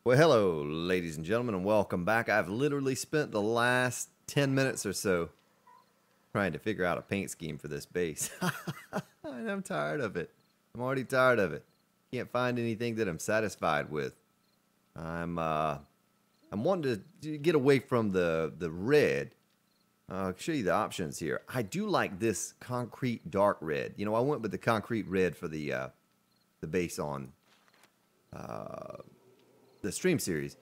Well, hello, ladies and gentlemen, and welcome back. I've literally spent the last 10 minutes or so trying to figure out a paint scheme for this base. And I'm tired of it. I'm already tired of it. Can't find anything that I'm satisfied with. I'm wanting to get away from the red. I'll show you the options here. I do like this concrete dark red. You know, I went with the concrete red for the base on the stream series.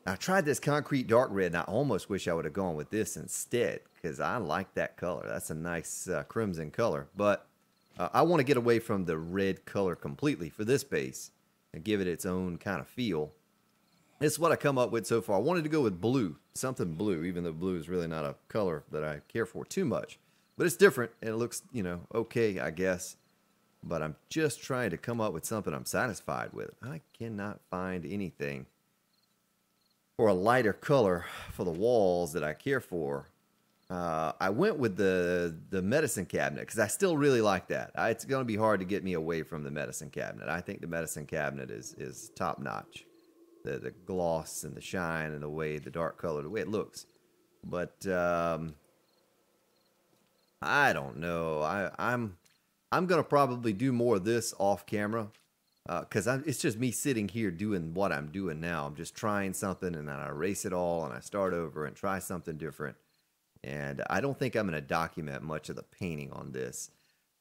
I tried this concrete dark red, and I almost wish I would have gone with this instead because I like that color. That's a nice crimson color. But I want to get away from the red color completely for this base and give it its own kind of feel. This is what I come up with so far. I wanted to go with blue, something blue, even though blue is really not a color that I care for too much. But it's different, and it looks, you know, okay, I guess. But I'm just trying to come up with something I'm satisfied with. I cannot find anything for a lighter color for the walls that I care for. I went with the medicine cabinet because I still really like that. It's going to be hard to get me away from the medicine cabinet. I think the medicine cabinet is top notch. The gloss and the shine and the way the dark color, the way it looks. But I don't know. I'm going to probably do more of this off camera. Because it's just me sitting here doing what I'm doing now. I'm just trying something, and then I erase it all, and I start over and try something different. And I don't think I'm going to document much of the painting on this.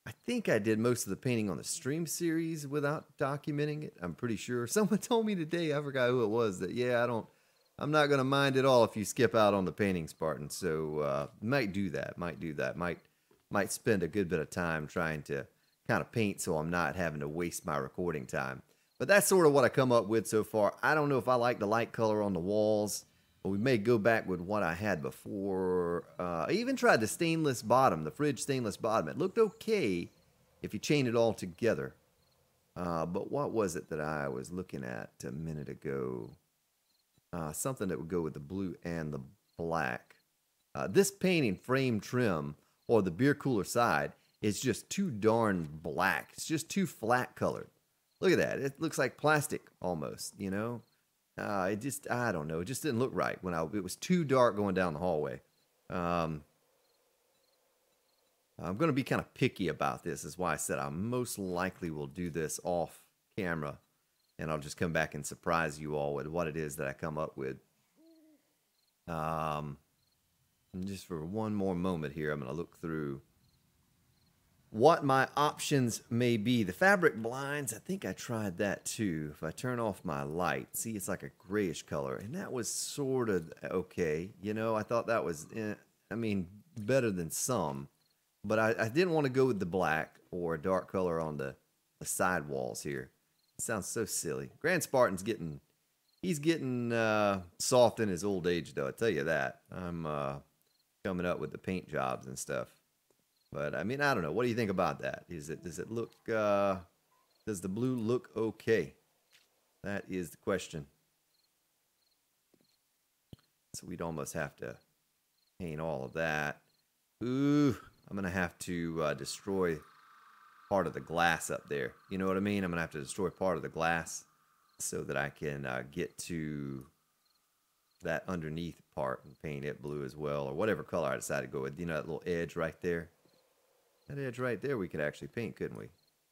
I think I did most of the painting on the stream series without documenting it. I'm pretty sure. Someone told me today, I forgot who it was, that, yeah, I'm not going to mind at all if you skip out on the paintings part. And so might do that, might spend a good bit of time trying to kind of paint so I'm not having to waste my recording time. But that's sort of what I come up with so far. I don't know if I like the light color on the walls, but we may go back with what I had before. I even tried the stainless bottom, the fridge stainless bottom. It looked okay if you chain it all together. But what was it that I was looking at a minute ago? Something that would go with the blue and the black. This painting frame trim, or the beer cooler side, it's just too darn black. It's just too flat colored. Look at that. It looks like plastic almost, you know? I don't know. It just didn't look right when it was too dark going down the hallway. I'm going to be kind of picky about this. Is why I said I most likely will do this off camera. And I'll just come back and surprise you all with what it is that I come up with. And just for one more moment here, I'm going to look through what my options may be. The fabric blinds, I think I tried that too. If I turn off my light, see, it's like a grayish color, and that was sort of okay. You know, I thought that was, I mean, better than some, but I didn't want to go with the black or a dark color on the side walls here. It sounds so silly. Grand Spartan's he's getting soft in his old age, though, I tell you that. I'm coming up with the paint jobs and stuff. But, I mean, I don't know. What do you think about that? Does it look, does the blue look okay? That is the question. So we'd almost have to paint all of that. Ooh, I'm going to have to destroy part of the glass up there. You know what I mean? I'm going to have to destroy part of the glass so that I can get to that underneath part and paint it blue as well, or whatever color I decide to go with. You know, that little edge right there? That edge right there we could actually paint, couldn't we?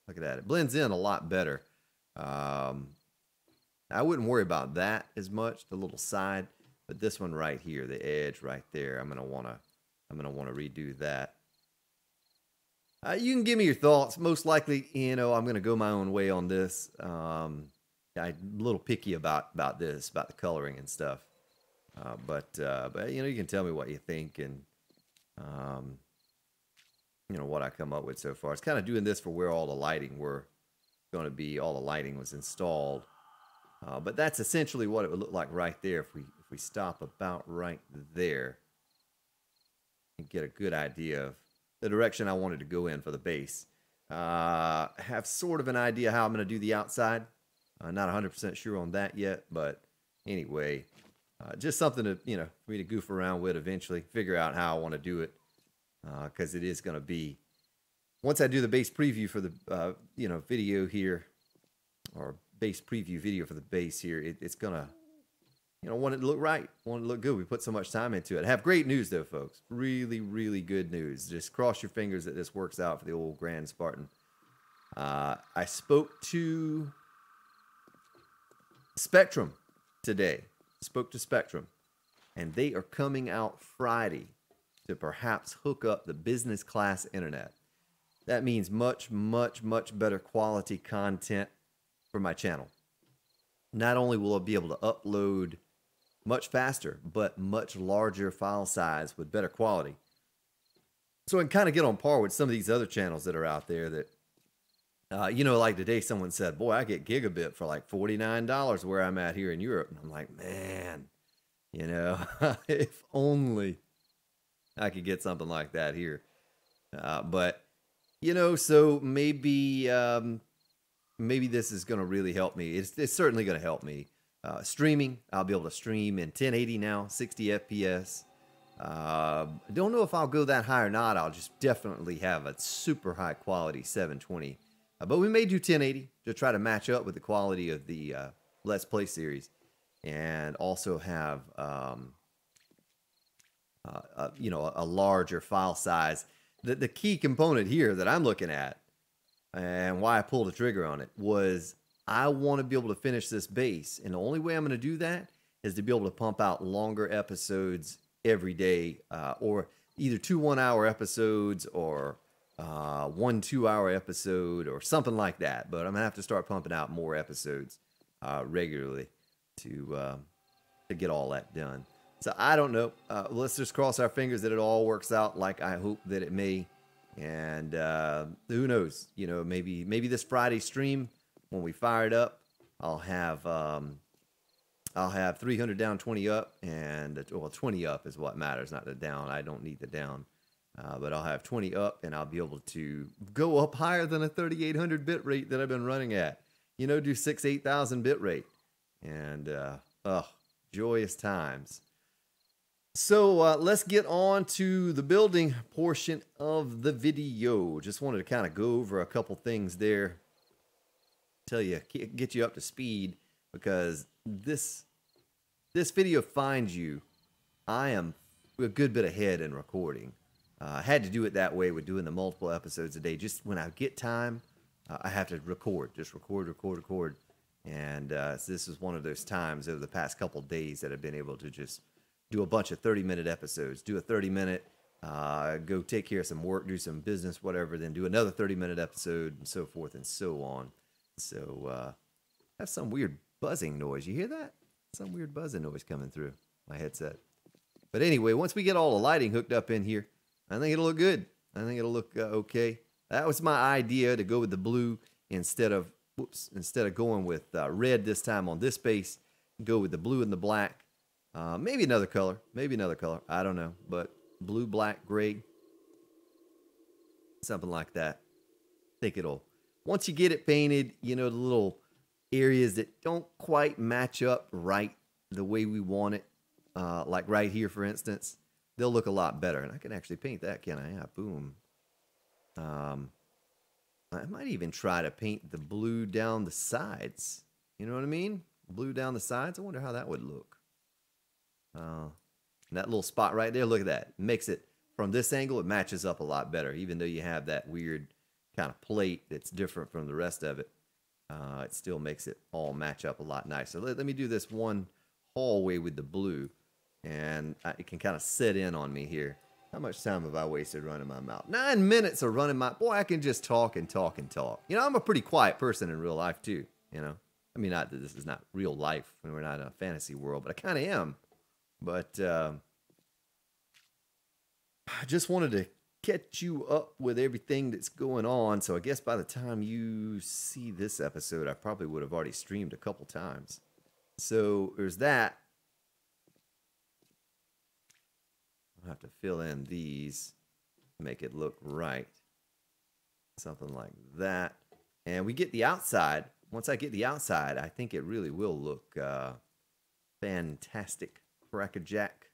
Look at that. It blends in a lot better. I wouldn't worry about that as much, the little side, but this one right here, the edge right there, I'm gonna wanna redo that. You can give me your thoughts. Most likely, you know, I'm gonna go my own way on this. I'm a little picky about this, about the coloring and stuff. But you know, you can tell me what you think, and you know, what I come up with so far. It's kind of doing this for where all the lighting were going to be. All the lighting was installed. But that's essentially what it would look like right there if we stop about right there and get a good idea of the direction I wanted to go in for the base. Have sort of an idea how I'm going to do the outside. Not 100% sure on that yet, but anyway, just something to, you know, for me to goof around with eventually, figure out how I want to do it. Because it is going to be, once I do the base preview for the you know, video here, or base preview video for the base here, it's gonna you know, want it to look right, want it to look good. We put so much time into it. I have great news though, folks. Really, really good news. Just cross your fingers that this works out for the old Grand Spartan. I spoke to Spectrum today. Spoke to Spectrum, and they are coming out Friday to perhaps hook up the business class internet. That means much, much, much better quality content for my channel. Not only will I be able to upload much faster, but much larger file size with better quality. So I can kind of get on par with some of these other channels that are out there that, you know, like today someone said, boy, I get gigabit for like $49 where I'm at here in Europe. And I'm like, man, you know, if only I could get something like that here. But, you know, so maybe maybe this is going to really help me. It's certainly going to help me. Streaming, I'll be able to stream in 1080 now, 60 FPS. Don't know if I'll go that high or not. I'll just definitely have a super high quality 720. But we may do 1080 to try to match up with the quality of the Let's Play series. And also have, you know, a larger file size. The key component here that I'm looking at, and why I pulled the trigger on it, was I want to be able to finish this base. And the only way I'm going to do that is to be able to pump out longer episodes every day, or either 2 1-hour episodes or 1 2-hour episode or something like that. But I'm going to have to start pumping out more episodes regularly to get all that done. So I don't know. Let's just cross our fingers that it all works out like I hope that it may. And who knows? You know, maybe this Friday stream, when we fire it up, I'll have 300 down, 20 up, and well, 20 up is what matters, not the down. I don't need the down, but I'll have 20 up, and I'll be able to go up higher than a 3800 bit rate that I've been running at. You know, do 8,000 bit rate, and joyous times. So let's get on to the building portion of the video. Just wanted to kind of go over a couple things there. Tell you, get you up to speed, because this video finds you. I am a good bit ahead in recording. I had to do it that way with doing the multiple episodes a day. Just when I get time, I have to record. Just record. And so this is one of those times over the past couple days that I've been able to just do a bunch of 30-minute episodes. Do a 30-minute, go take care of some work, do some business, whatever, then do another 30-minute episode, and so forth and so on. So, have some weird buzzing noise. You hear that? Some weird buzzing noise coming through my headset. But anyway, once we get all the lighting hooked up in here, I think it'll look good. I think it'll look okay. That was my idea, to go with the blue instead of going with red this time on this base. Go with the blue and the black. Maybe another color. I don't know. But blue, black, gray. Something like that. I think it'll... Once you get it painted, you know, the little areas that don't quite match up right the way we want it, like right here, for instance, they'll look a lot better. And I can actually paint that, can I? Yeah, boom. I might even try to paint the blue down the sides. You know what I mean? Blue down the sides. I wonder how that would look. That little spot right there, look at that. Makes it, from this angle, it matches up a lot better, even though you have that weird kind of plate that's different from the rest of it. It still makes it all match up a lot nicer. Let me do this one hallway with the blue, and it can kind of set in on me here. How much time have I wasted running my mouth? 9 minutes of running my... Boy, I can just talk and talk and talk. You know, I'm a pretty quiet person in real life, too, you know. I mean, not that this is not real life when we're not in a fantasy world, but I kind of am. But I just wanted to catch you up with everything that's going on. So I guess by the time you see this episode, I probably would have already streamed a couple times. So there's that. I'll have to fill in these, make it look right. Something like that. And we get the outside. Once I get the outside, I think it really will look fantastic. Crackerjack.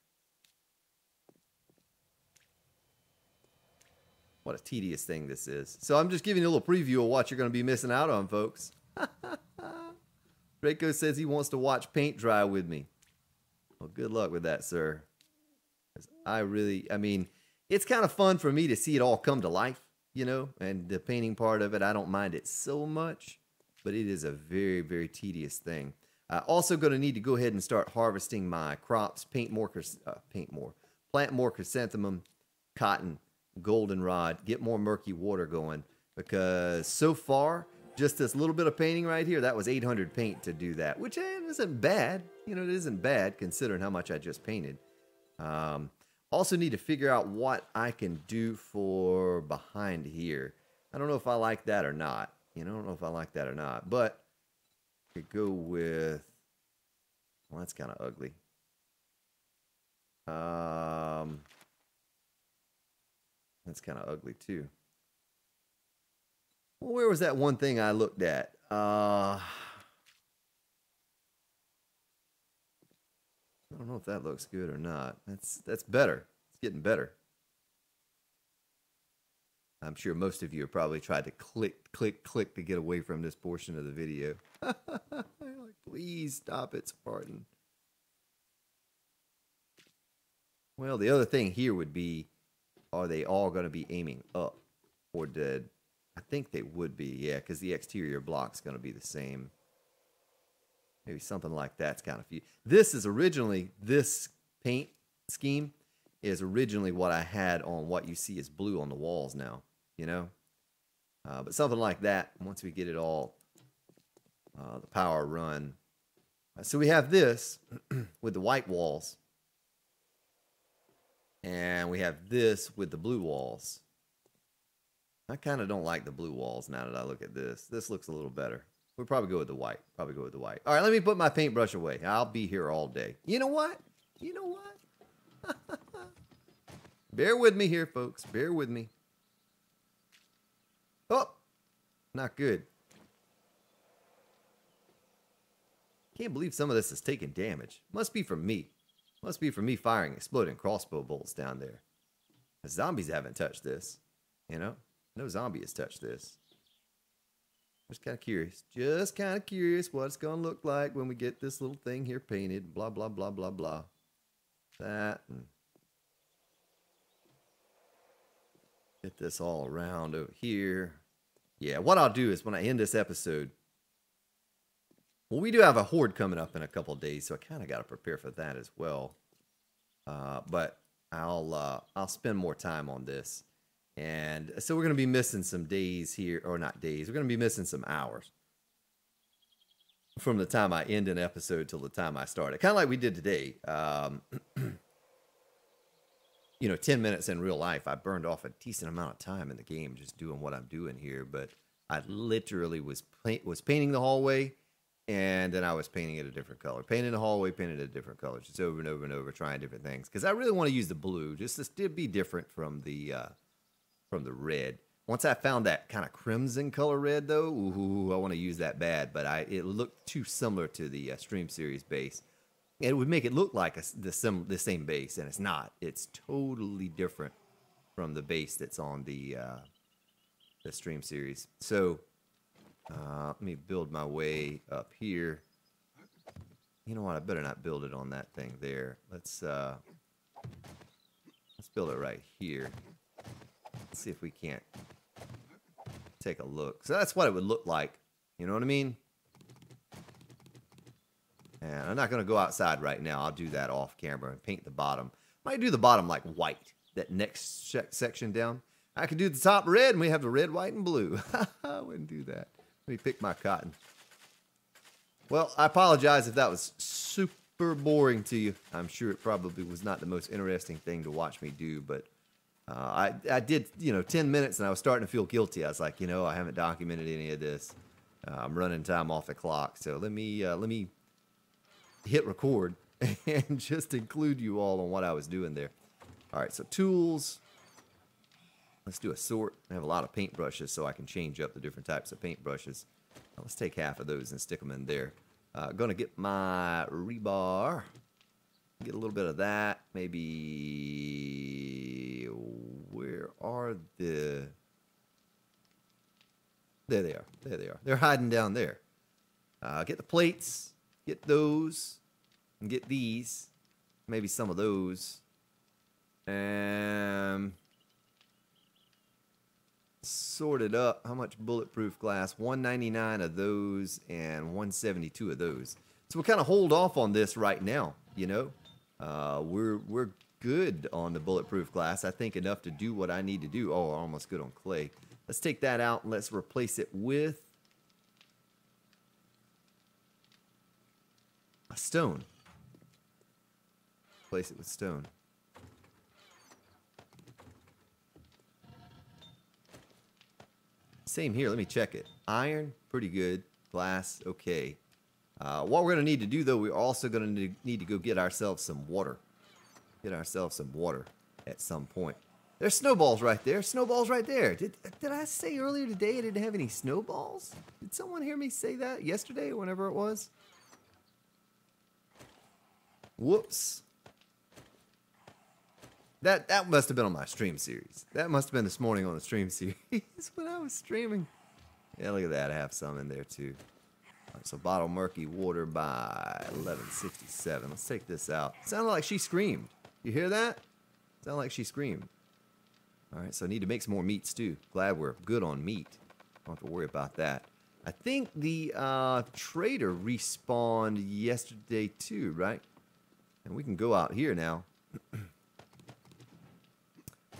What a tedious thing this is. So I'm just giving you a little preview of what you're going to be missing out on, folks. Draco says he wants to watch paint dry with me. Well, good luck with that, sir. 'Cause I mean, it's kind of fun for me to see it all come to life, you know, and the painting part of it, I don't mind it so much, but it is a very, very tedious thing. Also going to need to go ahead and start harvesting my crops, plant more chrysanthemum, cotton, goldenrod, get more murky water going, because so far, just this little bit of painting right here, that was 800 paint to do that, which isn't bad. You know, it isn't bad considering how much I just painted. Also need to figure out what I can do for behind here. I don't know if I like that or not. You know, I don't know if I like that or not, but I could go with, well, that's kind of ugly. That's kind of ugly too. Well, where was that one thing I looked at? I don't know if that looks good or not. That's better. It's getting better. I'm sure most of you have probably tried to click, click, click to get away from this portion of the video. Like, please stop it, Spartan. Well, the other thing here would be, are they all going to be aiming up? Or did... I think they would be, yeah, because the exterior block's going to be the same. Maybe something like that's kind of few. This is originally, this paint scheme is originally what I had on what you see as blue on the walls now, you know? But something like that, once we get it all, the power run. So we have this with the white walls. And we have this with the blue walls. I kind of don't like the blue walls now that I look at this. This looks a little better. We'll probably go with the white. Probably go with the white. All right, let me put my paintbrush away. I'll be here all day. You know what? You know what? Bear with me here, folks. Bear with me. Oh, not good. Can't believe some of this is taking damage. Must be from me. Must be from me firing exploding crossbow bolts down there. The zombies haven't touched this, you know? No zombie has touched this. Just kind of curious. Just kind of curious what it's going to look like when we get this little thing here painted. Blah, blah, blah, blah, blah. That. And get this all around over here. Yeah, what I'll do is when I end this episode... Well, we do have a horde coming up in a couple days, so I kind of got to prepare for that as well. But I'll spend more time on this. And so we're going to be missing some days here, or not days. We're going to be missing some hours from the time I end an episode till the time I start it. Kind of like we did today. You know, 10 minutes in real life, I burned off a decent amount of time in the game just doing what I'm doing here. But I literally was painting the hallway, and then I was painting it a different color. Painting the hallway, painting it a different color, just over and over and over, trying different things. Because I really want to use the blue, just to be different from the red. Once I found that kind of crimson color red, though, ooh, I want to use that bad. But it looked too similar to the Stream Series base. It would make it look like the same base, and it's not. It's totally different from the base that's on the Stream Series. So let me build my way up here. You know what? I better not build it on that thing there. Let's build it right here. Let's see if we can't take a look. So that's what it would look like. You know what I mean? And I'm not going to go outside right now. I'll do that off camera and paint the bottom. I might do the bottom like white. That next section down. I could do the top red and we have the red, white, and blue. I wouldn't do that. Let me pick my cotton. Well, I apologize if that was super boring to you. I'm sure it probably was not the most interesting thing to watch me do, but I did, 10 minutes and I was starting to feel guilty. I was like, I haven't documented any of this. I'm running time off the clock. So let me hit record and just include you all on what I was doing there. All right, so tools. Let's do a sort. I have a lot of paintbrushes, so I can change up the different types of paintbrushes. Let's take half of those and stick them in there. Gonna get my rebar. Get a little bit of that. Maybe, where are the... There they are. There they are. They're hiding down there. Get the plates. Get those. And get these. Maybe some of those. And sort it up. How much bulletproof glass? 199 of those and 172 of those. So we'll kind of hold off on this right now, you know. We're good on the bulletproof glass. I think enough to do what I need to do. Oh, almost good on clay. Let's take that out and let's replace it with a stone. Replace it with stone. Same here. Let me check it. Iron, pretty good. Glass, okay. What we're going to need to do, though, we're also going to need to go get ourselves some water. Get ourselves some water at some point. There's snowballs right there. Snowballs right there. Did I say earlier today I didn't have any snowballs? Did someone hear me say that yesterday or whenever it was? Whoops. That must have been on my stream series. That must have been this morning on the stream series when I was streaming. Yeah, look at that. I have some in there too. All right, so bottle murky water by 1167. Let's take this out. Sounded like she screamed. You hear that? Sounded like she screamed. All right, so I need to make some more meats too. Glad we're good on meat. Don't have to worry about that. I think the trader respawned yesterday too, right? And we can go out here now.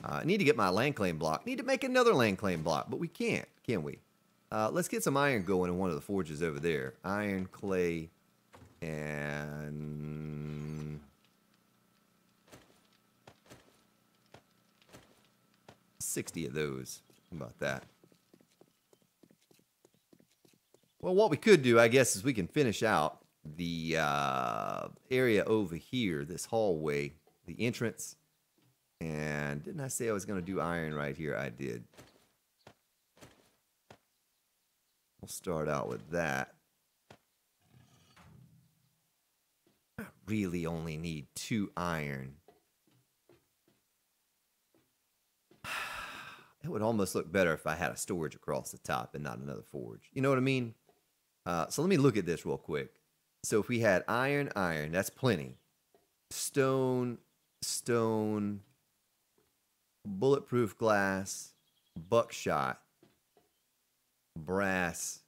I need to get my land claim block. Need to make another land claim block, but we can't, can we? Let's get some iron going in one of the forges over there. Iron, clay, and 60 of those. How about that? Well, what we could do, I guess, is we can finish out the area over here, this hallway, the entrance. And didn't I say I was going to do iron right here? I did. We'll start out with that. I really only need 2 iron. It would almost look better if I had a storage across the top and not another forge. You know what I mean? So let me look at this real quick. So if we had iron, that's plenty. Stone, bulletproof glass, buckshot, brass.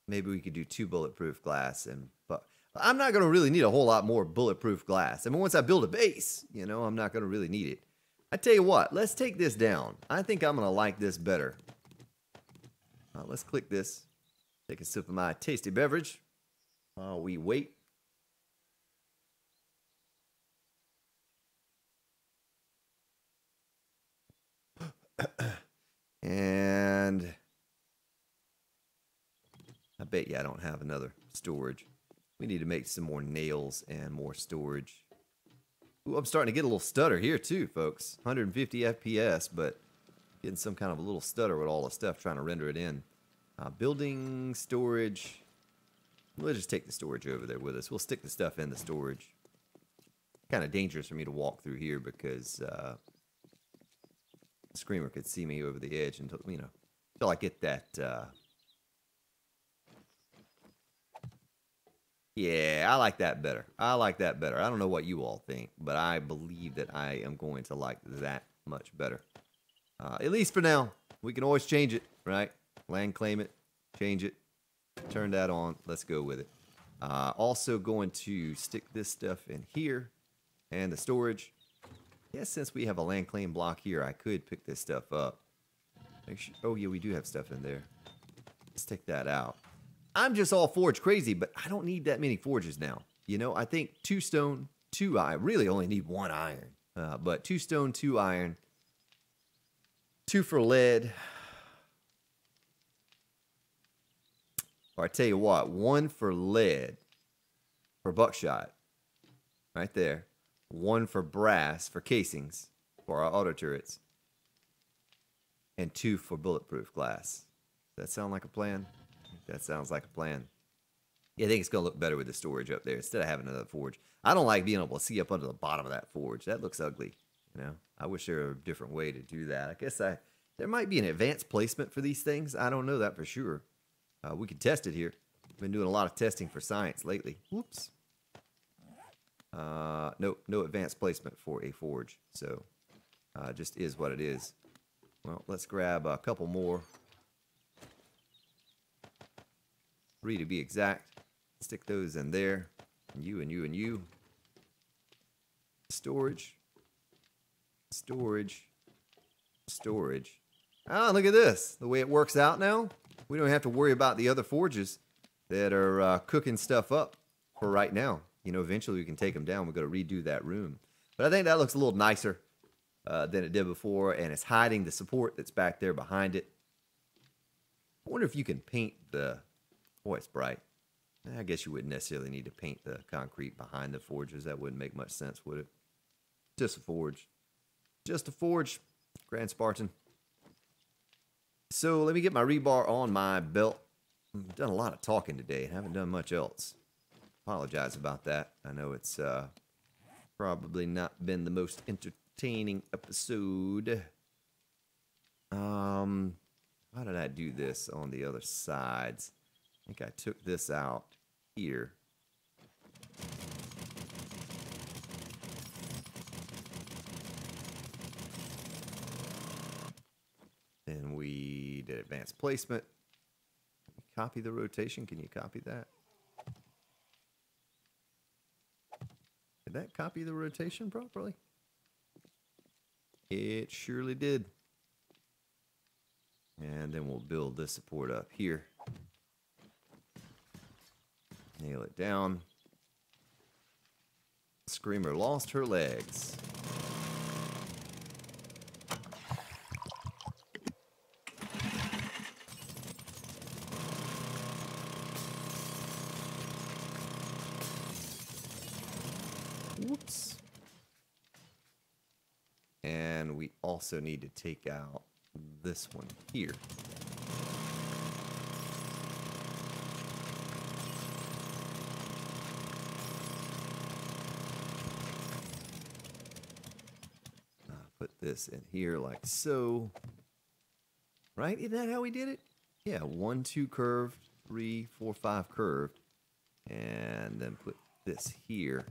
Maybe we could do 2 bulletproof glass but I'm not going to really need a whole lot more bulletproof glass. I mean, once I build a base, you know, I'm not going to really need it. I tell you what, let's take this down. I think I'm going to like this better. Let's click this. Take a sip of my tasty beverage while we wait. And I bet you I don't have another storage. We need to make some more nails and more storage. Ooh, I'm starting to get a little stutter here too, folks. 150 FPS, but getting some kind of a little stutter with all the stuff trying to render it in. Building storage. We'll just take the storage over there with us. We'll stick the stuff in the storage. Kind of dangerous for me to walk through here because the screamer could see me over the edge until, you know, until I get that. Yeah, I like that better. I like that better. I don't know what you all think, but I believe that I am going to like that much better. At least for now. We can always change it, right? Land claim it, change it, turn that on. Let's go with it. Also going to stick this stuff in here and the storage. Yes, since we have a land claim block here, I could pick this stuff up. Make sure, oh yeah, we do have stuff in there. Let's take that out. I'm just all forge crazy, but I don't need that many forges now. You know, I think 2 stone, 2 iron. Really only need 1 iron. But 2 stone, 2 iron. 2 for lead. Or I tell you what, 1 for lead. For buckshot. Right there. 1 for brass, for casings. For our auto turrets. And 2 for bulletproof glass. Does that sound like a plan? That sounds like a plan. Yeah, I think it's going to look better with the storage up there instead of having another forge. I don't like being able to see up under the bottom of that forge. That looks ugly. You know, I wish there were a different way to do that. I guess there might be an advanced placement for these things. I don't know that for sure. We could test it here. Been doing a lot of testing for science lately. Whoops. Nope, no advanced placement for a forge. So, just is what it is. Well, let's grab a couple more. 3 to be exact. Stick those in there. And you and you and you. Storage. Storage. Storage. Ah, look at this. The way it works out now. We don't have to worry about the other forges that are cooking stuff up for right now. You know, eventually we can take them down. We're going to redo that room. But I think that looks a little nicer than it did before. And it's hiding the support that's back there behind it. I wonder if you can paint the... Boy, it's bright. I guess you wouldn't necessarily need to paint the concrete behind the forges. That wouldn't make much sense, would it? Just a forge. Just a forge, Grand Spartan. So let me get my rebar on my belt. I've done a lot of talking today and haven't done much else. Apologize about that. I know it's probably not been the most entertaining episode. How did I do this on the other sides? I think I took this out here. Then we did advanced placement. Copy the rotation. Can you copy that? Did that copy the rotation properly? It surely did. And then we'll build this support up here. Nail it down. Screamer lost her legs. Whoops. And we also need to take out this one here. Put this in here like so. Right? Isn't that how we did it? Yeah, 1, 2 curved, 3, 4, 5 curved. And then put this here.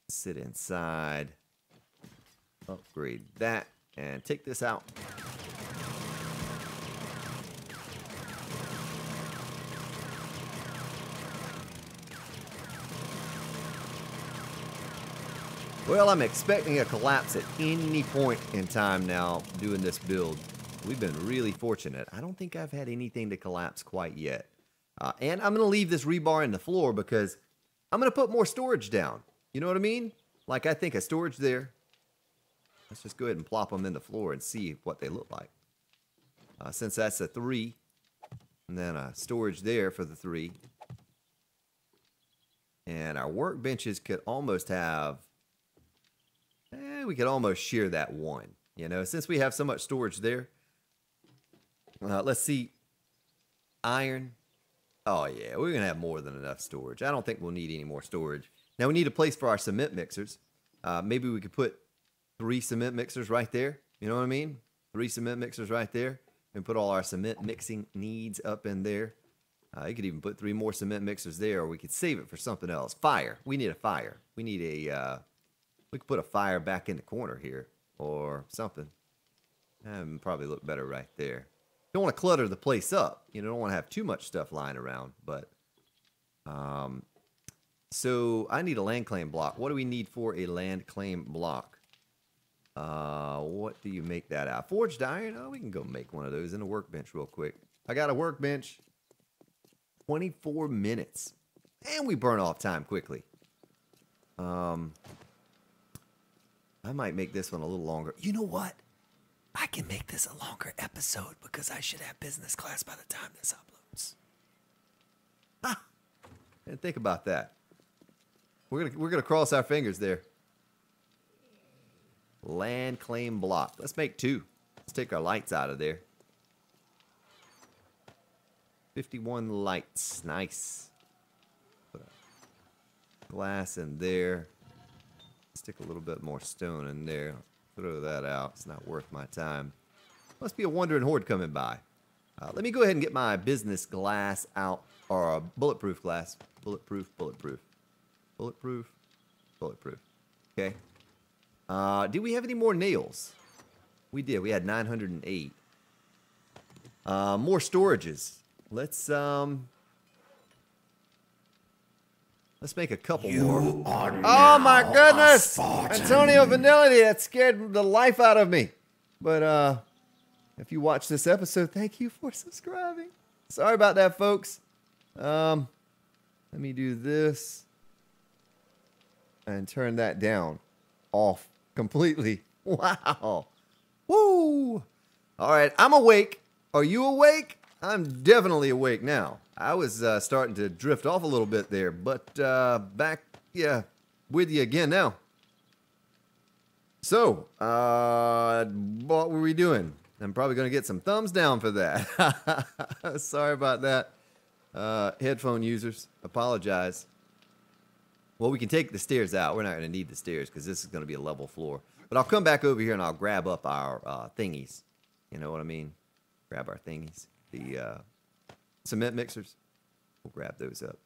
Sit inside. Upgrade that. And take this out. Well, I'm expecting a collapse at any point in time now doing this build. We've been really fortunate. I don't think I've had anything to collapse quite yet. And I'm going to leave this rebar in the floor because I'm going to put more storage down. You know what I mean? Like I think a storage there. Let's just go ahead and plop them in the floor and see what they look like. Since that's a 3, and then a storage there for the 3. And our workbenches could almost have... we could almost share that 1. You know, since we have so much storage there. Let's see. Iron. Oh, yeah. We're going to have more than enough storage. I don't think we'll need any more storage. Now, we need a place for our cement mixers. Maybe we could put 3 cement mixers right there. You know what I mean? 3 cement mixers right there. And put all our cement mixing needs up in there. You could even put 3 more cement mixers there, or we could save it for something else. Fire. We need a fire. We need a... we could put a fire back in the corner here, or something. Probably look better right there. Don't want to clutter the place up. You know, don't want to have too much stuff lying around. But, so I need a land claim block. What do we need for a land claim block? What do you make that out? Forged iron? Oh, we can go make one of those in a workbench real quick. I got a workbench. 24 minutes. And we burn off time quickly. I might make this one a little longer. You know what? I can make this a longer episode because I should have business class by the time this uploads. Ah, and think about that. We're gonna cross our fingers there. Land claim block. Let's make 2. Let's take our lights out of there. 51 lights. Nice. Put a glass in there. Stick a little bit more stone in there. Throw that out. It's not worth my time. Must be a wandering horde coming by. Let me go ahead and get my business glass out, or a bulletproof glass. Bulletproof, bulletproof. Bulletproof, bulletproof. Okay. Did we have any more nails? We did. We had 908. More storages. Let's make a couple more. Oh my goodness! Antonio Vanilli, that scared the life out of me. But if you watch this episode, thank you for subscribing. Sorry about that, folks. Let me do this and turn that down, off completely. Wow. Woo! All right, I'm awake. Are you awake? I'm definitely awake now. I was starting to drift off a little bit there, but back, yeah, with you again now. So, what were we doing? I'm probably going to get some thumbs down for that. Sorry about that. Headphone users, apologize. Well, we can take the stairs out. We're not going to need the stairs because this is going to be a level floor. But I'll come back over here and I'll grab up our thingies. You know what I mean? Grab our thingies. The cement mixers. We'll grab those up.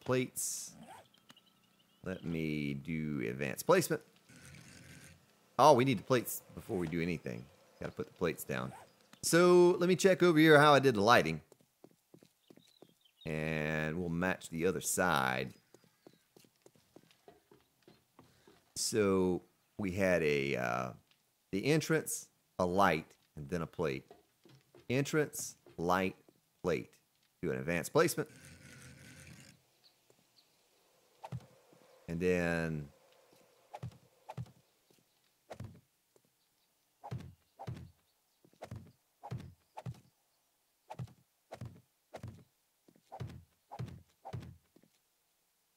Plates. Let me do advanced placement. Oh, we need the plates before we do anything. Got to put the plates down. So let me check over here how I did the lighting. And we'll match the other side. So we had the entrance, a light, and then a plate. Entrance, light, plate. Do an advanced placement. And then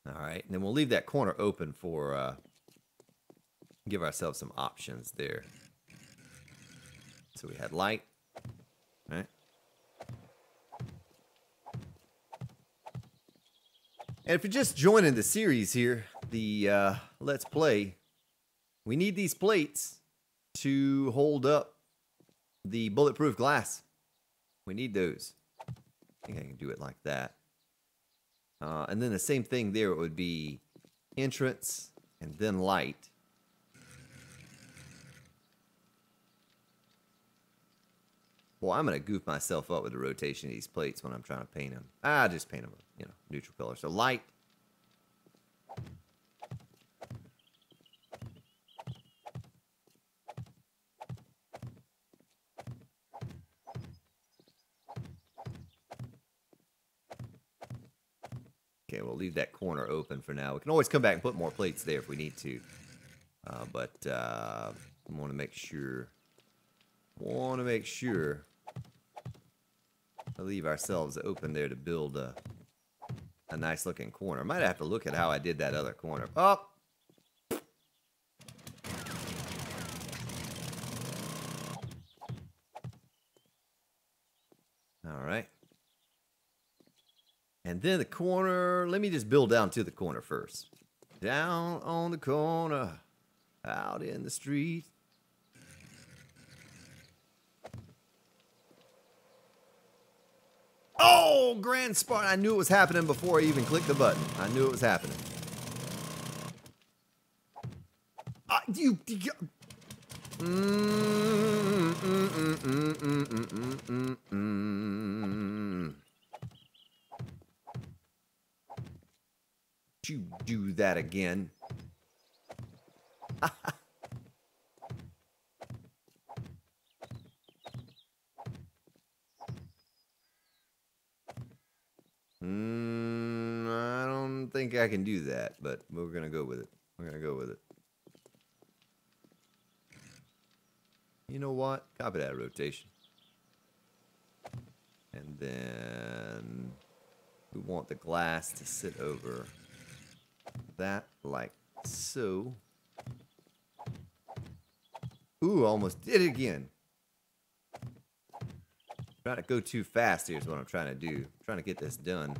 all right, and then we'll leave that corner open for give ourselves some options there. So we had light, right? And if you're just joining the series here, the Let's Play, we need these plates to hold up the bulletproof glass. We need those. I think I can do it like that. And then the same thing there, it would be entrance and then light. Well, I'm going to goof myself up with the rotation of these plates when I'm trying to paint them. I just paint them, you know, neutral color. So light. Okay, we'll leave that corner open for now. We can always come back and put more plates there if we need to. But I want to make sure. I leave ourselves open there to build a nice looking corner. Might have to look at how I did that other corner. Oh! Alright. And then the corner, let me just build down to the corner first. Down on the corner, out in the street. Oh, Grand Spartan. I knew it was happening before I even clicked the button. I knew it was happening. You do that again. I don't think I can do that, but we're gonna go with it. We're gonna go with it. You know what? Copy that rotation. And then we want the glass to sit over that like so. Ooh, almost did it again. Trying to go too fast here is what I'm trying to do. I'm trying to get this done.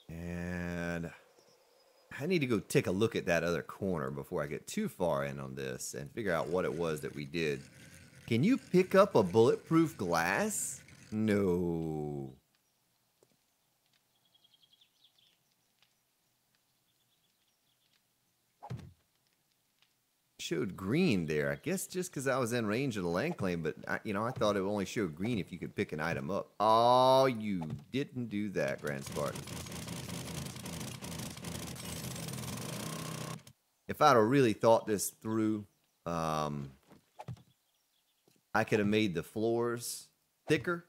And I need to go take a look at that other corner before I get too far in on this and figure out what it was that we did. Can you pick up a bulletproof glass? No. Showed green there. I guess just because I was in range of the land claim, but I thought it only showed green if you could pick an item up. Oh, you didn't do that, Grand Spartan. If I'd have really thought this through, I could have made the floors thicker,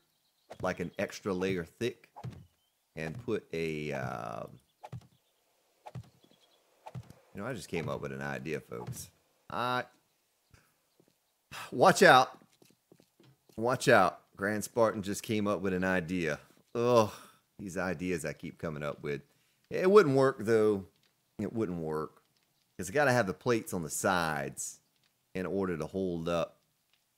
like an extra layer thick, and put a, I just came up with an idea, folks. Watch out. Watch out. Grand Spartan just came up with an idea. Ugh, these ideas I keep coming up with. It wouldn't work, though. It wouldn't work. Because I got to have the plates on the sides in order to hold up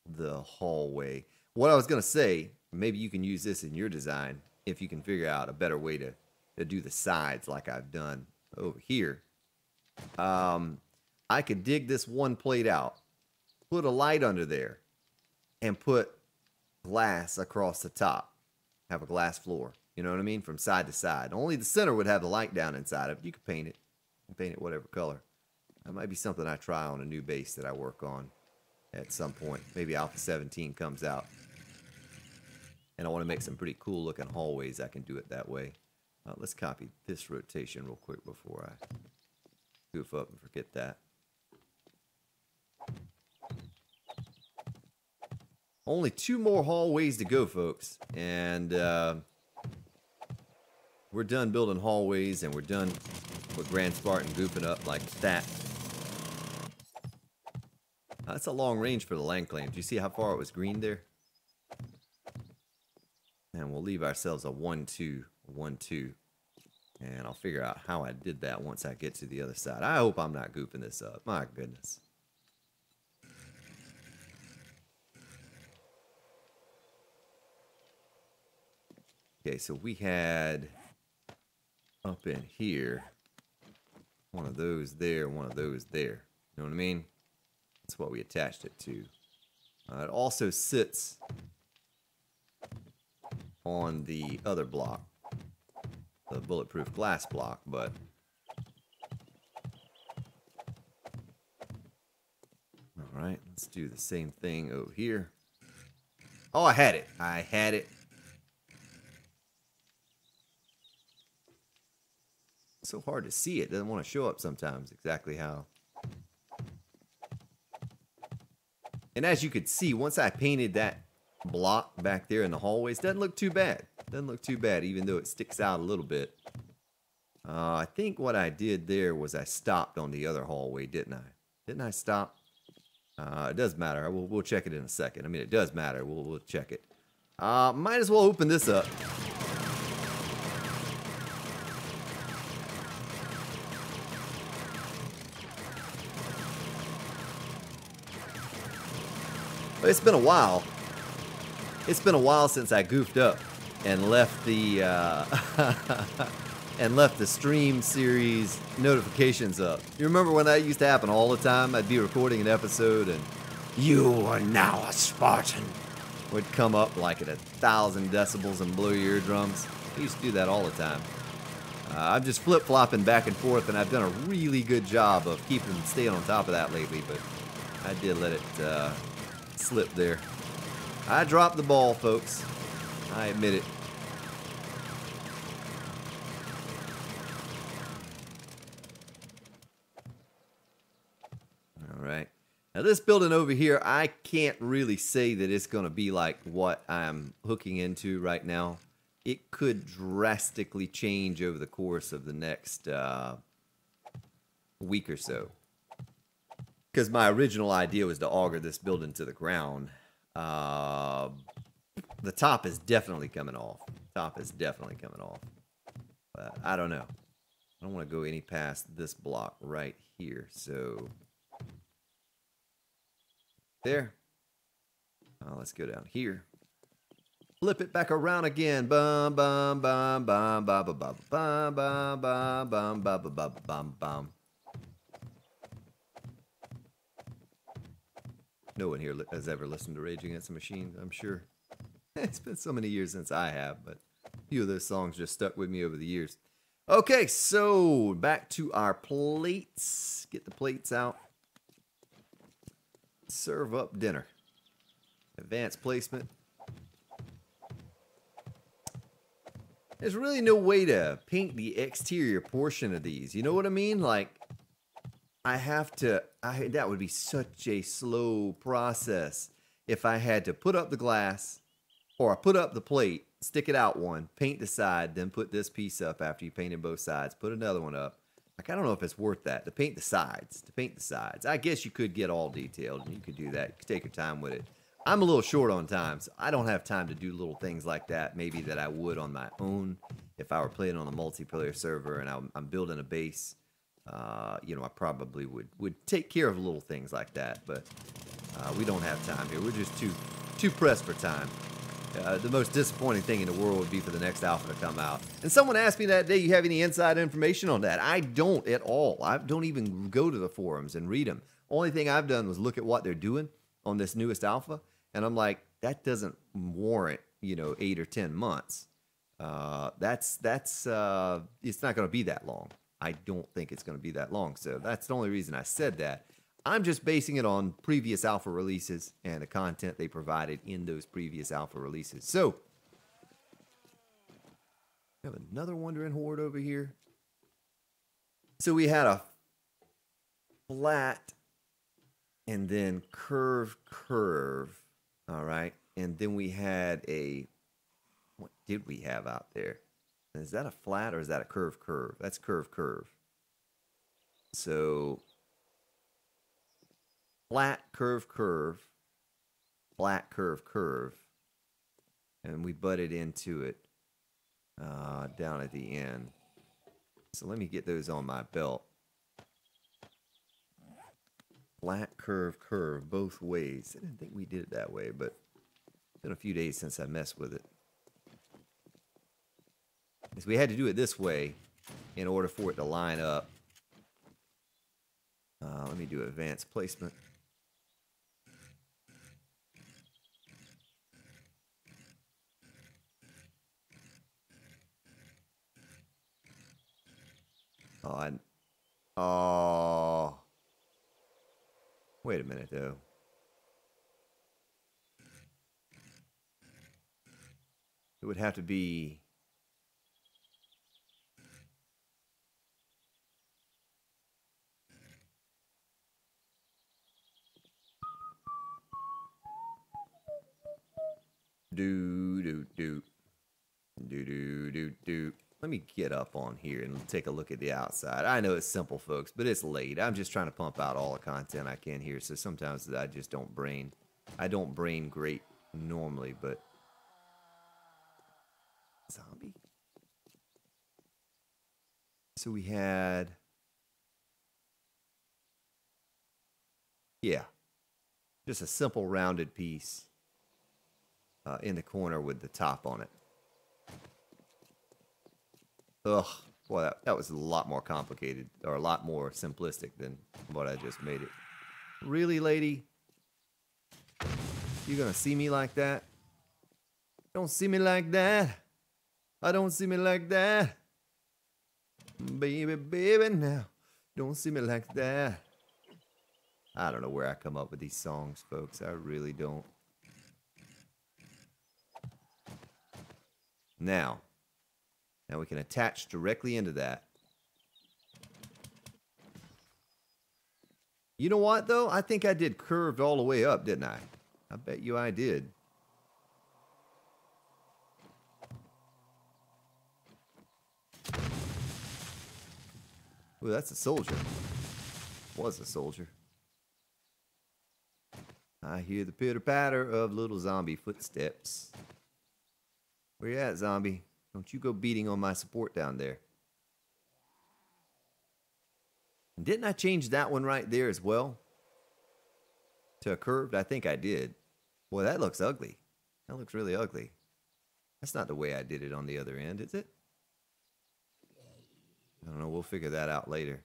the hallway. What I was going to say, maybe you can use this in your design if you can figure out a better way to do the sides like I've done over here. I could dig this one plate out, put a light under there, and put glass across the top. Have a glass floor. You know what I mean? From side to side. Only the center would have the light down inside of it. You could paint it. Paint it whatever color. That might be something I try on a new base that I work on at some point. Maybe Alpha 17 comes out. And I want to make some pretty cool looking hallways. I can do it that way. Let's copy this rotation real quick before I goof up and forget that. Only 2 more hallways to go, folks. And we're done building hallways, and we're done with Grand Spartan goofing up like that. That's a long range for the land claim. Do you see how far it was green there? And we'll leave ourselves a 1-2, 1-2. And I'll figure out how I did that once I get to the other side. I hope I'm not goofing this up. My goodness. Okay, so we had up in here one of those there, one of those there. You know what I mean? That's what we attached it to. It also sits on the other block, the bulletproof glass block, but all right, let's do the same thing over here. Oh, I had it. I had it. It's so hard to see it. Doesn't want to show up sometimes exactly how. And as you could see, once I painted that block back there in the hallways, doesn't look too bad. Doesn't look too bad, even though it sticks out a little bit. I think what I did there was I stopped on the other hallway, didn't I? Didn't I stop? It does matter. We'll check it in a second. I mean, it does matter. We'll check it. Might as well open this up. It's been a while. It's been a while since I goofed up and left the and left the stream series notifications up. You remember when that used to happen all the time? I'd be recording an episode and "You are now a Spartan" would come up like at 1,000 decibels and blow your eardrums. I used to do that all the time. I'm just flip-flopping back and forth, and I've done a really good job of staying on top of that lately, but I did let it slip there. I dropped the ball, folks. I admit it. All right. Now this building over here, I can't really say that it's going to be like what I'm hooking into right now. It could drastically change over the course of the next week or so. Because my original idea was to auger this building to the ground. The top is definitely coming off. Top is definitely coming off. But I don't know. I don't want to go any past this block right here. So there. Let's go down here. Flip it back around again. Bum bum bum bum bum bum bum bum bum bum bum bum bum bum bum. No one here has ever listened to Rage Against the Machine, I'm sure. It's been so many years since I have, but a few of those songs just stuck with me over the years. Okay, so back to our plates. Get the plates out. Serve up dinner. Advanced placement. There's really no way to paint the exterior portion of these. You know what I mean? Like, I have to, that would be such a slow process if I had to put up the glass, or I put up the plate, stick it out one, paint the side, then put this piece up after you painted both sides, put another one up. Like, I don't know if it's worth that, to paint the sides, I guess you could get all detailed, and you could do that. You could take your time with it. I'm a little short on time, so I don't have time to do little things like that, maybe that I would on my own if I were playing on a multiplayer server and I'm building a base. You know, I probably would take care of little things like that, but we don't have time here. We're just too pressed for time. The most disappointing thing in the world would be for the next alpha to come out. And someone asked me that day, you have any inside information on that? I don't at all. I don't even go to the forums and read them. Only thing I've done was look at what they're doing on this newest alpha, and I'm like, that doesn't warrant, you know, 8 or 10 months. It's not going to be that long. I don't think it's going to be that long. So that's the only reason I said that. I'm just basing it on previous alpha releases and the content they provided in those previous alpha releases. So, we have another Wandering Horde over here. So we had a flat and then curve. All right. And then we had a, what did we have out there? Is that a flat or is that a curve? That's curve. So flat, curve, flat, curve, and we butted into it down at the end. So let me get those on my belt. Flat, curve, both ways. I didn't think we did it that way, but it's been a few days since I messed with it. Because we had to do it this way in order for it to line up. Let me do advanced placement. Oh, wait a minute though. It would have to be. Do. Let me get up on here and take a look at the outside. I know it's simple, folks, but it's late. I'm just trying to pump out all the content I can here, so sometimes I just don't brain. I don't brain great normally, but... Zombie? So we had... Yeah. Just a simple rounded piece in the corner with the top on it. Ugh, boy, that was a lot more complicated, or a lot more simplistic than what I just made it. Really, lady? You gonna see me like that? Don't see me like that. I don't see me like that. Baby, now. Don't see me like that. I don't know where I come up with these songs, folks. I really don't. Now we can attach directly into that. You know what, though? I think I did curved all the way up, didn't I? I bet you I did. Ooh, that's a soldier. Was a soldier. I hear the pitter-patter of little zombie footsteps. Where you at, zombie? Don't you go beating on my support down there. And didn't I change that one right there as well? To a curved? I think I did. Boy, that looks ugly. That looks really ugly. That's not the way I did it on the other end, is it? I don't know. We'll figure that out later.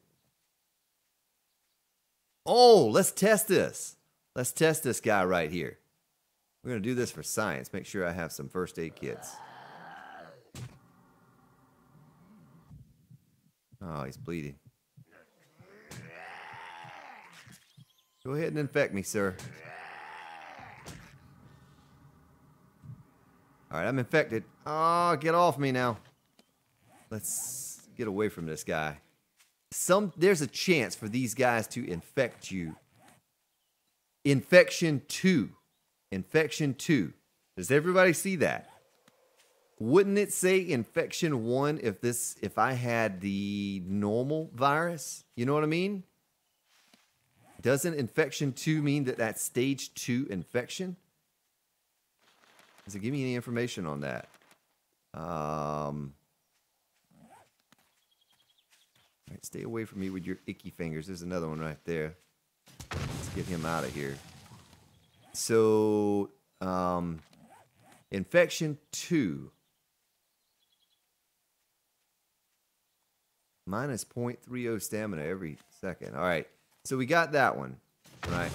Oh, let's test this. Let's test this guy right here. We're going to do this for science. Make sure I have some first aid kits. Oh, he's bleeding. Go ahead and infect me, sir. All right, I'm infected. Oh, get off me now. Let's get away from this guy. There's a chance for these guys to infect you. Infection 2. Infection 2. Does everybody see that? Wouldn't it say infection 1 if I had the normal virus? You know what I mean? Doesn't infection 2 mean that that's stage 2 infection? Does it give me any information on that? All right, stay away from me with your icky fingers. There's another one right there. Let's get him out of here. So, infection 2. Minus 0.30 stamina every second. All right. So we got that one. All right.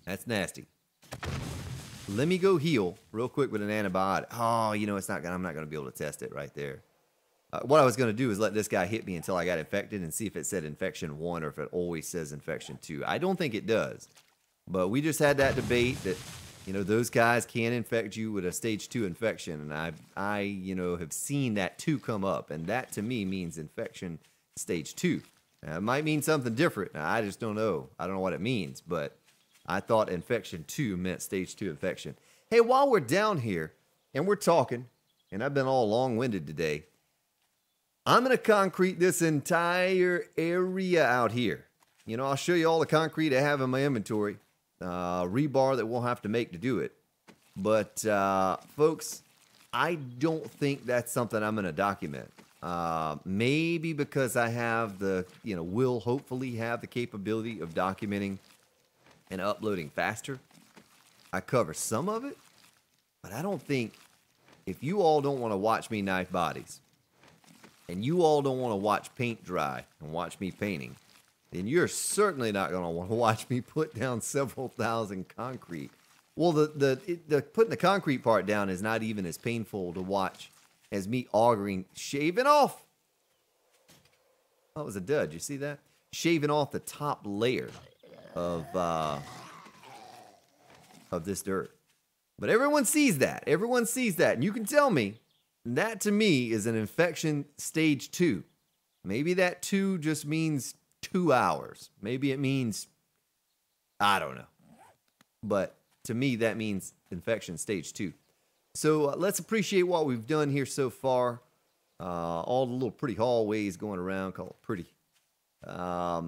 That's nasty. Let me go heal real quick with an antibiotic. Oh, you know, I'm not going to be able to test it right there. What I was going to do is let this guy hit me until I got infected and see if it said infection 1 or if it always says infection 2. I don't think it does. But we just had that debate that, you know, those guys can infect you with a stage 2 infection. And I you know, have seen that 2 come up. And that, to me, means infection stage 2. Now, it might mean something different. Now, I just don't know. I don't know what it means. But I thought infection 2 meant stage 2 infection. Hey, while we're down here and we're talking, and I've been all long-winded today, I'm going to concrete this entire area out here. You know, I'll show you all the concrete I have in my inventory. Rebar that we'll have to make to do it. But, folks, I don't think that's something I'm going to document. Maybe because I have will hopefully have the capability of documenting and uploading faster. I cover some of it, but I don't think, if you all don't want to watch me knife bodies, and you all don't want to watch paint dry and watch me painting, then you're certainly not going to want to watch me put down several thousand concrete. Well, the putting the concrete part down is not even as painful to watch as me augering, shaving off. That was a dud. You see that? Shaving off the top layer of this dirt. But everyone sees that. Everyone sees that. And you can tell me that, to me, is an infection stage 2. Maybe that 2 just means 2 hours. Maybe it means, I don't know. But to me, that means infection stage 2. So let's appreciate what we've done here so far. All the little pretty hallways going around, call it pretty. Yeah,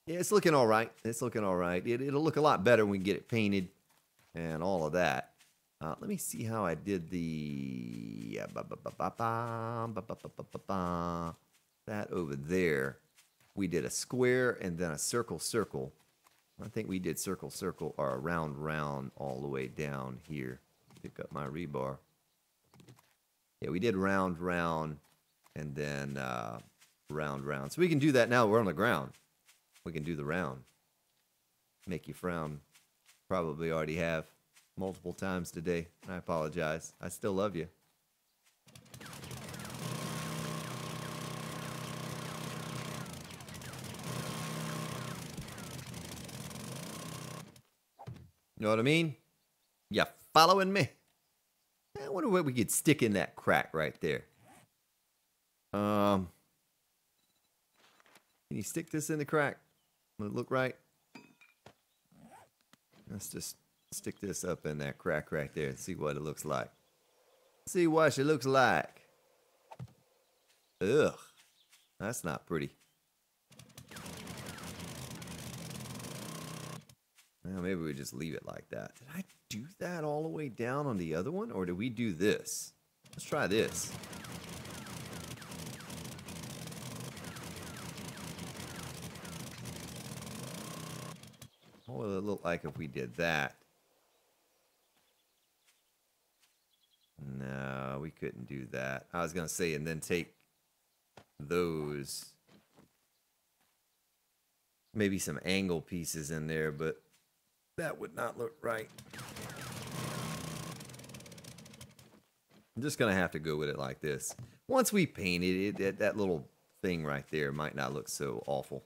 it's looking all right. It's looking all right. It'll look a lot better when we get it painted and all of that. Let me see how I did the that over there. We did a square and then a circle. I think we did circle or a round all the way down here. Pick up my rebar. Yeah, we did round and then round. So we can do that now. We're on the ground. We can do the round. Make you frown. Probably already have multiple times today. I apologize. I still love you. You know what I mean? You following me? I wonder what we could stick in that crack right there. Can you stick this in the crack? Will it look right? Let's just stick this up in that crack right there and see what it looks like. See what it looks like. Ugh. That's not pretty. Well, maybe we just leave it like that. Did I do that all the way down on the other one? Or did we do this? Let's try this. What would it look like if we did that? we couldn't do that. I was going to say, and then take those, maybe some angle pieces in there, but that would not look right. I'm just going to have to go with it like this. Once we painted it, that little thing right there might not look so awful.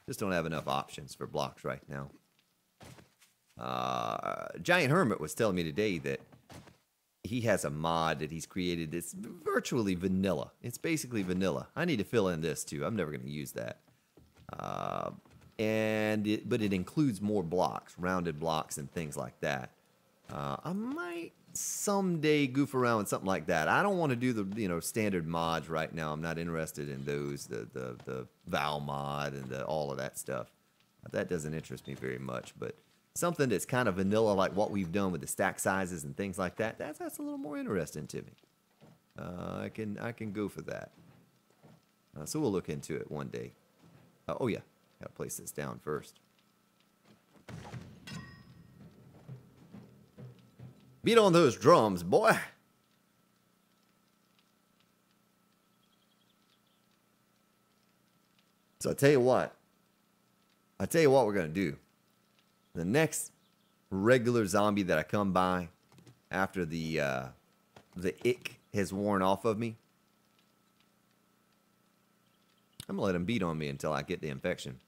Just don't have enough options for blocks right now. Giant Hermit was telling me today that he has a mod that he's created. It's virtually vanilla. It's basically vanilla. I need to fill in this too. I'm never going to use that. But it includes more blocks, rounded blocks and things like that. I might someday goof around with something like that. I don't want to do the standard mods right now. I'm not interested in those, the Val mod and all of that stuff. That doesn't interest me very much. But something that's kind of vanilla, like what we've done with the stack sizes and things like that, that's a little more interesting to me. I can go for that. So we'll look into it one day. Oh yeah, gotta place this down first. Beat on those drums, boy. So I tell you what we're gonna do. The next regular zombie that I come by after the ick has worn off of me, I'm gonna let him beat on me until I get the infection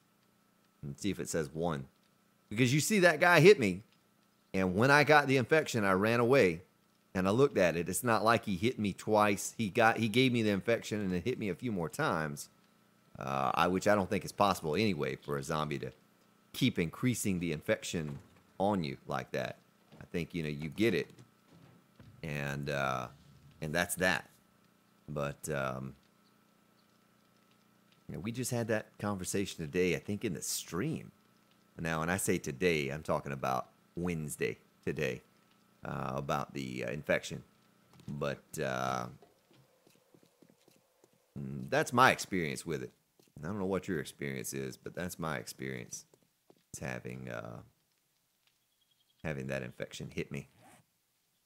and see if it says 1. Because you see that guy hit me, and when I got the infection, I ran away, and I looked at it. It's not like he hit me twice. He gave me the infection and then hit me a few more times, which I don't think is possible anyway for a zombie to keep increasing the infection on you like that. I think you get it, and that's that. But we just had that conversation today, I think, in the stream. Now, when I say today, I'm talking about Wednesday today, about the infection. But that's my experience with it. I don't know what your experience is, but that's my experience. It's having that infection hit me.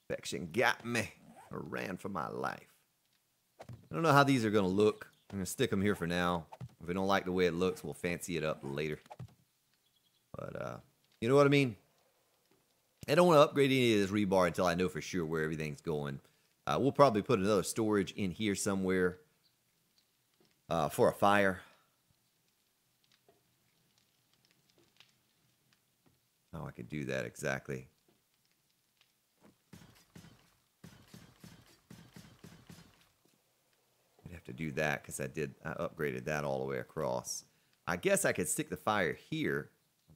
Infection got me. I ran for my life. I don't know how these are going to look. I'm going to stick them here for now. If we don't like the way it looks, we'll fancy it up later. But, you know what I mean? I don't want to upgrade any of this rebar until I know for sure where everything's going. We'll probably put another storage in here somewhere for a fire. How I could do that exactly. I'd have to do that because I upgraded that all the way across. I guess I could stick the fire here,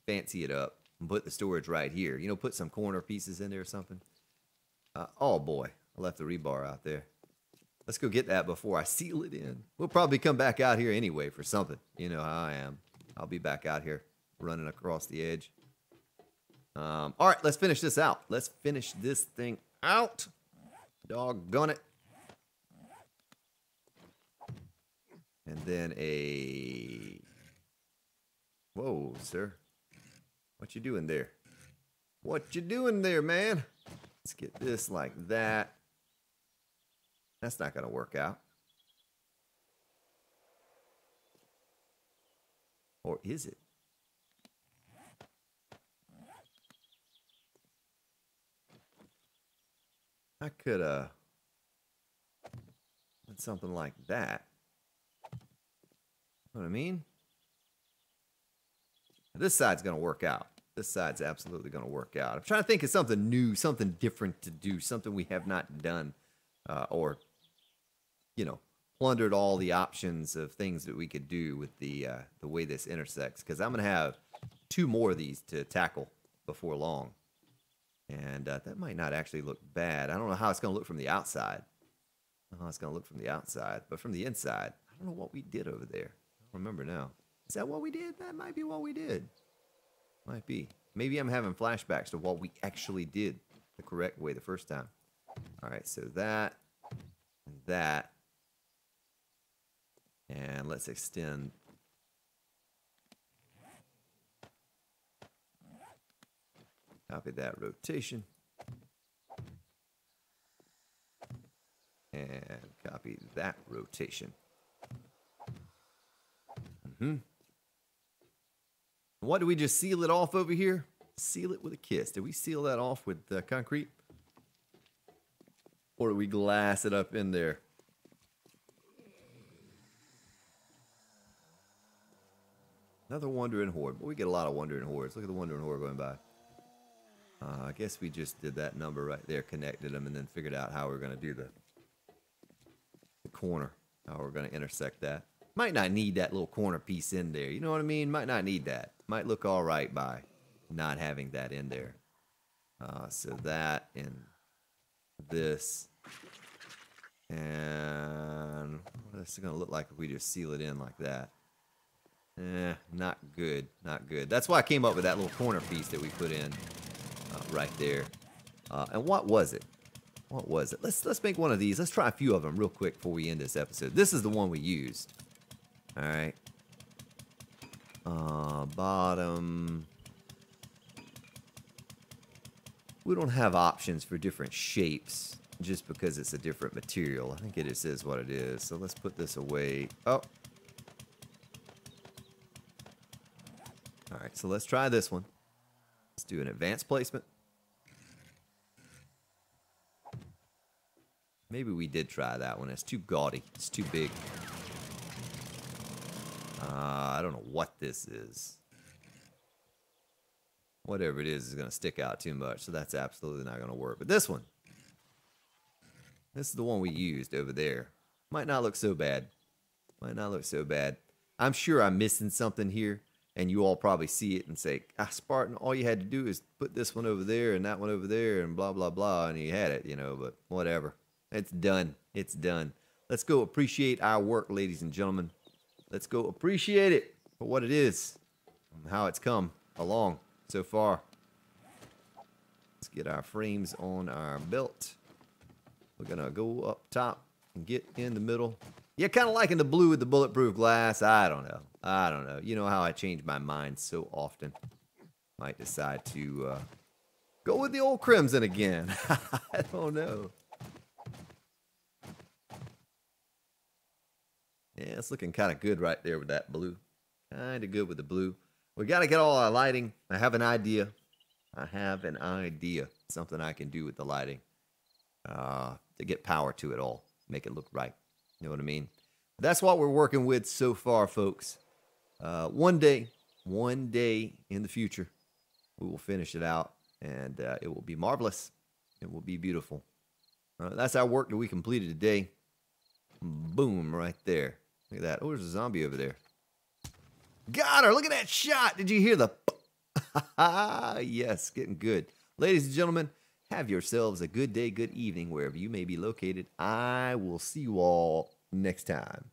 fancy it up, and put the storage right here. Put some corner pieces in there or something. Oh boy, I left the rebar out there. Let's go get that before I seal it in. We'll probably come back out here anyway for something. You know how I am. I'll be back out here running across the edge. All right, let's finish this out. Let's finish this thing out. Doggone it. And then whoa, sir. What you doing there? What you doing there, man? Let's get this like that. That's not going to work out. Or is it? I could done something like that. You know what I mean? This side's going to work out. This side's absolutely going to work out. I'm trying to think of something new, something different to do, something we have not done, or, plundered all the options of things that we could do with the way this intersects. Because I'm going to have 2 more of these to tackle before long. And that might not actually look bad. I don't know how it's going to look from the outside. I don't know how it's going to look from the outside. But from the inside, I don't know what we did over there. I don't remember now. Is that what we did? That might be what we did. Might be. Maybe I'm having flashbacks to what we actually did the correct way the first time. All right, so that and that. And let's extend. Copy that rotation. Copy that rotation. What, do we just seal it off over here? Seal it with a kiss. Did we seal that off with concrete? Or do we glass it up in there? Another wandering horde. Well, we get a lot of wandering hordes. Look at the wandering horde going by. I guess we just did that number right there, connected them, and then figured out how we're going to do the corner. How we're going to intersect that. Might not need that little corner piece in there. You know what I mean? Might not need that. Might look all right by not having that in there. So that and this. And what is it going to look like if we just seal it in like that? Not good. Not good. That's why I came up with that little corner piece that we put in right there. And what was it? What was it? Let's make one of these. Let's try a few of them real quick before we end this episode. This is the one we used. All right. Bottom. We don't have options for different shapes just because it's a different material. I think it just is what it is. So let's put this away. Oh. All right, so let's try this one. Let's do an advanced placement. Maybe we did try that one. It's too gaudy. It's too big. I don't know what this is. Whatever it is going to stick out too much, so that's absolutely not going to work. But this one, this is the one we used over there. Might not look so bad. Might not look so bad. I'm sure I'm missing something here, and you all probably see it and say, Spartan, all you had to do is put this one over there and that one over there and blah, blah, blah, and you had it, you know, but whatever. It's done. It's done. Let's go appreciate our work, ladies and gentlemen. Let's go appreciate it for what it is and how it's come along so far. Let's get our frames on our belt. We're going to go up top and get in the middle. Yeah, kind of liking the blue with the bulletproof glass. I don't know. I don't know. You know how I change my mind so often. Might decide to go with the old crimson again. I don't know. Yeah, it's looking kind of good right there with that blue. Kind of good with the blue. We got to get all our lighting. I have an idea. I have an idea. Something I can do with the lighting. To get power to it all. Make it look right. You know what I mean? That's what we're working with so far, folks. One day in the future, we will finish it out. And it will be marvelous. It will be beautiful. That's our work that we completed today. Boom, right there. Look at that. Oh, there's a zombie over there. Got her. Look at that shot. Did you hear the... Yes, getting good. Ladies and gentlemen, have yourselves a good day, good evening, wherever you may be located. I will see you all next time.